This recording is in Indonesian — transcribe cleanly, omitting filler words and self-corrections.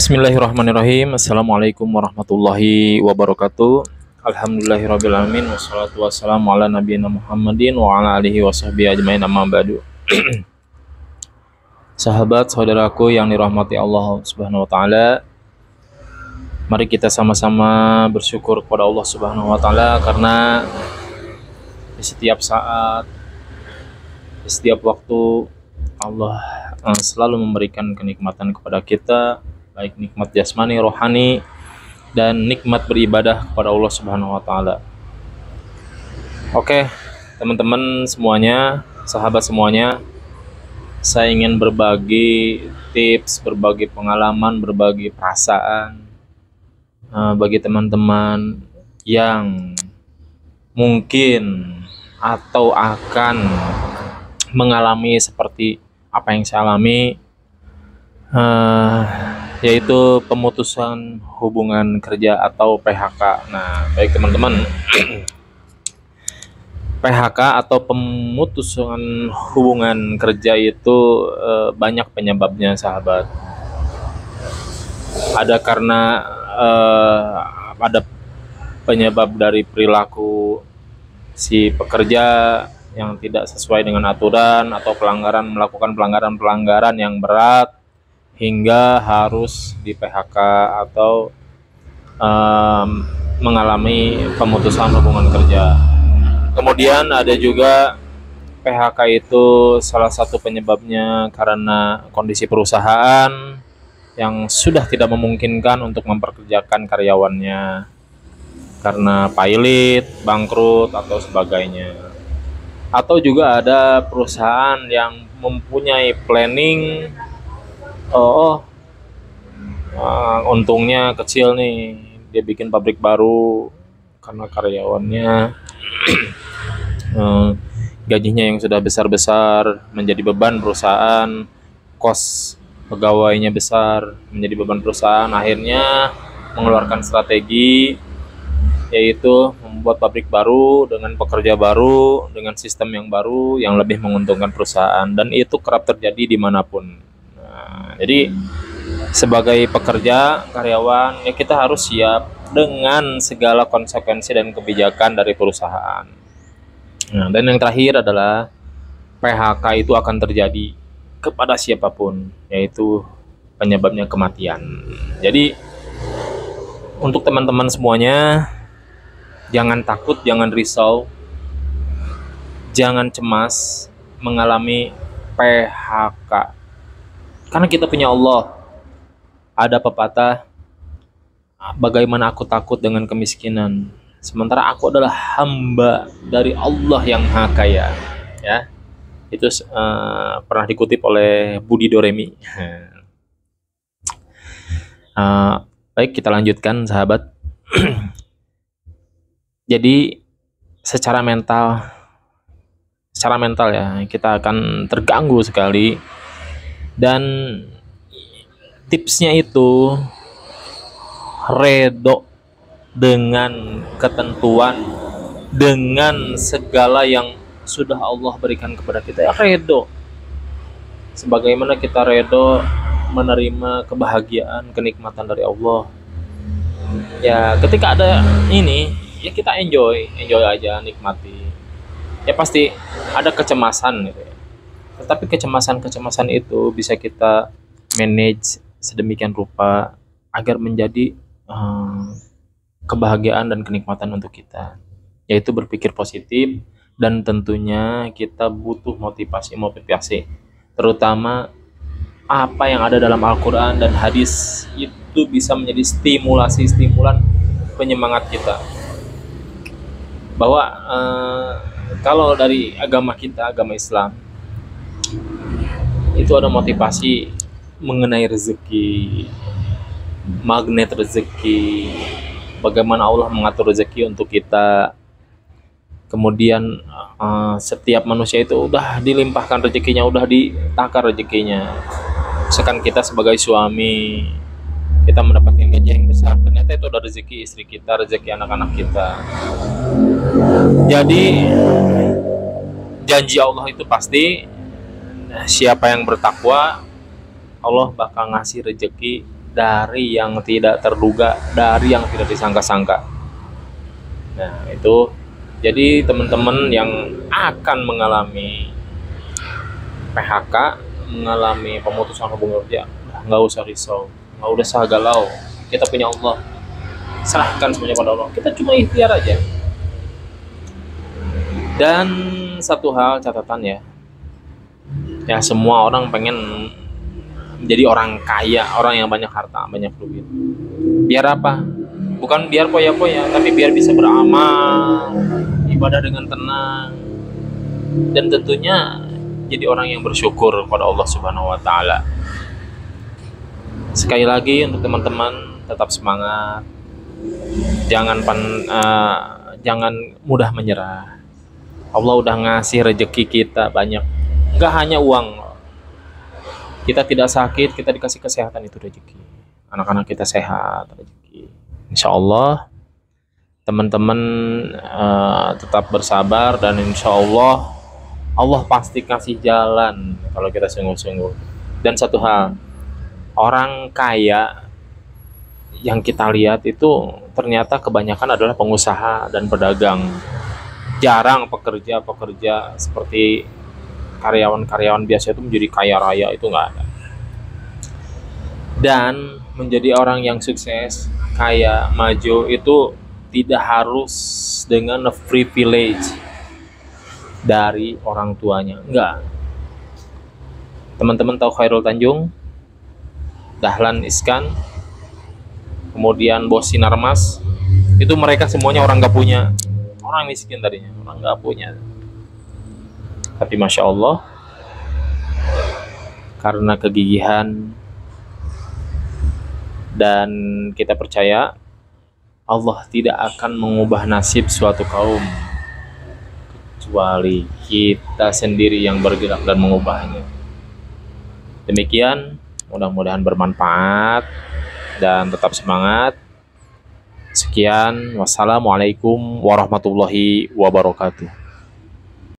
Bismillahirrahmanirrahim. Assalamualaikum warahmatullahi wabarakatuh. Alhamdulillahirrabbilalamin. Wassalatu wassalamu ala nabiyina Muhammadin wa ala alihi wa sahbihi ajmain, amma ba'du. Sahabat saudaraku yang dirahmati Allah Subhanahu wa taala, mari kita sama-sama bersyukur kepada Allah Subhanahu wa taala karena di setiap saat, di setiap waktu Allah selalu memberikan kenikmatan kepada kita, baik nikmat jasmani, rohani, dan nikmat beribadah kepada Allah Subhanahu wa taala. Oke, teman-teman semuanya, sahabat semuanya, saya ingin berbagi tips, berbagi pengalaman, berbagi perasaan bagi teman-teman yang mungkin atau akan mengalami seperti apa yang saya alami, yaitu pemutusan hubungan kerja atau PHK. Nah, baik teman-teman, PHK atau pemutusan hubungan kerja itu banyak penyebabnya, sahabat. Ada karena ada penyebab dari perilaku si pekerja yang tidak sesuai dengan aturan atau melakukan pelanggaran yang berat hingga harus di PHK atau mengalami pemutusan hubungan kerja. Kemudian ada juga PHK itu salah satu penyebabnya karena kondisi perusahaan yang sudah tidak memungkinkan untuk memperkerjakan karyawannya karena pilot, bangkrut, atau sebagainya. Atau juga ada perusahaan yang mempunyai planning, untungnya kecil nih, dia bikin pabrik baru karena karyawannya gajinya yang sudah besar-besar menjadi beban perusahaan, kos pegawainya besar menjadi beban perusahaan, akhirnya mengeluarkan strategi, yaitu membuat pabrik baru dengan pekerja baru, dengan sistem yang baru yang lebih menguntungkan perusahaan, dan itu kerap terjadi dimanapun. Nah, jadi sebagai pekerja, karyawan, ya kita harus siap dengan segala konsekuensi dan kebijakan dari perusahaan. Nah, dan yang terakhir adalah PHK itu akan terjadi kepada siapapun, yaitu penyebabnya kematian. Jadi untuk teman-teman semuanya, jangan takut, jangan risau, jangan cemas mengalami PHK. Karena kita punya Allah. Ada pepatah, bagaimana aku takut dengan kemiskinan, sementara aku adalah hamba dari Allah yang Maha Kaya. Ya, itu pernah dikutip oleh Budi Doremi. Baik, kita lanjutkan, sahabat. Jadi secara mental ya, kita akan terganggu sekali, dan tipsnya itu redo dengan ketentuan, dengan segala yang sudah Allah berikan kepada kita, ya redo. Sebagaimana kita redo menerima kebahagiaan, kenikmatan dari Allah. Ya, ketika ada ini, ya kita enjoy aja, nikmati. Ya pasti ada kecemasan gitu ya. Tetapi kecemasan itu bisa kita manage sedemikian rupa agar menjadi kebahagiaan dan kenikmatan untuk kita, yaitu berpikir positif. Dan tentunya kita butuh motivasi, terutama apa yang ada dalam Al-Quran dan hadis itu bisa menjadi stimulan penyemangat kita. Bahwa kalau dari agama kita, agama Islam, itu ada motivasi mengenai rezeki, magnet rezeki, bagaimana Allah mengatur rezeki untuk kita. Kemudian setiap manusia itu udah dilimpahkan rezekinya, udah ditakar rezekinya. Misalkan kita sebagai suami, kita mendapatkan gaji yang besar, ternyata itu udah rezeki istri kita, rezeki anak-anak kita. Jadi janji Allah itu pasti, siapa yang bertakwa, Allah bakal ngasih rezeki dari yang tidak terduga, dari yang tidak disangka-sangka. Nah, itu jadi teman-teman yang akan mengalami PHK, mengalami pemutusan hubungan kerja, nggak usah risau, nggak usah galau. Kita punya Allah, serahkan semuanya pada Allah. Kita cuma ikhtiar aja. Dan satu hal catatan ya semua orang pengen menjadi orang kaya, orang yang banyak harta, banyak duit. Biar apa? Bukan biar poya-poya, tapi biar bisa beramal, ibadah dengan tenang, dan tentunya jadi orang yang bersyukur kepada Allah Subhanahu wa taala. Sekali lagi untuk teman-teman, tetap semangat. Jangan mudah menyerah. Allah udah ngasih rezeki kita banyak. Enggak hanya uang. Kita tidak sakit, kita dikasih kesehatan, itu rezeki. Anak-anak kita sehat, rezeki. Insya Allah teman-teman tetap bersabar, dan insya Allah Allah pasti kasih jalan kalau kita sungguh-sungguh. Dan satu hal, orang kaya yang kita lihat itu ternyata kebanyakan adalah pengusaha dan pedagang. Jarang pekerja seperti karyawan-karyawan biasa itu menjadi kaya raya, itu nggak ada. Dan menjadi orang yang sukses, kaya, maju itu tidak harus dengan privilege dari orang tuanya, enggak. Teman-teman tahu Khairul Tanjung, Dahlan Iskan, kemudian Bos Sinarmas, itu mereka semuanya orang nggak punya, orang miskin tadinya, orang nggak punya. Tapi Masya Allah, karena kegigihan dan kita percaya Allah tidak akan mengubah nasib suatu kaum kecuali kita sendiri yang bergerak dan mengubahnya. Demikian, mudah-mudahan bermanfaat dan tetap semangat. Sekian, wassalamualaikum warahmatullahi wabarakatuh.